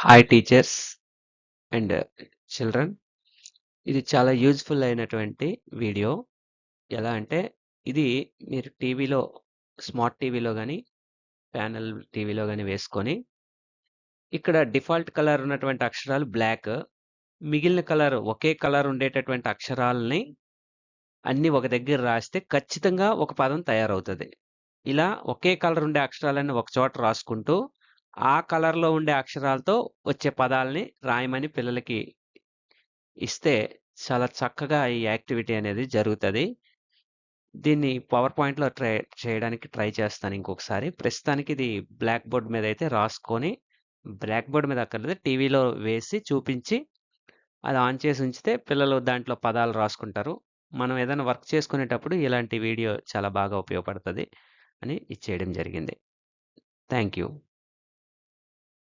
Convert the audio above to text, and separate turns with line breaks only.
Hi teachers and children. ఇది చాలా useful అయినటువంటి వీడియో. ఎలా అంటే ఇది మీరు టీవీలో, స్మార్ట్ టీవీలో కానీ ప్యానల్ టీవీలో కానీ వేసుకొని, ఇక్కడ డిఫాల్ట్ కలర్ ఉన్నటువంటి అక్షరాలు బ్లాక్, మిగిలిన కలర్ ఒకే కలర్ ఉండేటటువంటి అక్షరాలని అన్ని ఒక దగ్గర రాస్తే ఖచ్చితంగా ఒక పదం తయారవుతుంది. ఇలా ఒకే కలర్ ఉండే అక్షరాలన్నీ ఒక చోట రాసుకుంటూ ఆ కలర్లో ఉండే అక్షరాలతో వచ్చే పదాలని రాయమని పిల్లలకి ఇస్తే చాలా చక్కగా ఈ యాక్టివిటీ అనేది జరుగుతది. దీన్ని పవర్ పాయింట్‌లో చేయడానికి ట్రై చేస్తాను ఇంకొకసారి. ప్రస్తుతానికి ఇది బ్లాక్ బోర్డ్ మీద అయితే రాసుకొని, బ్లాక్ బోర్డ్ మీద అక్కర్లేదు, టీవీలో వేసి చూపించి, అది ఆన్ చేసి ఉంచితే పిల్లలు దాంట్లో పదాలు రాసుకుంటారు. మనం ఏదైనా వర్క్ చేసుకునేటప్పుడు ఇలాంటి వీడియో చాలా బాగా ఉపయోగపడతది అని ఇచ్చేయడం జరిగింది. Thank you.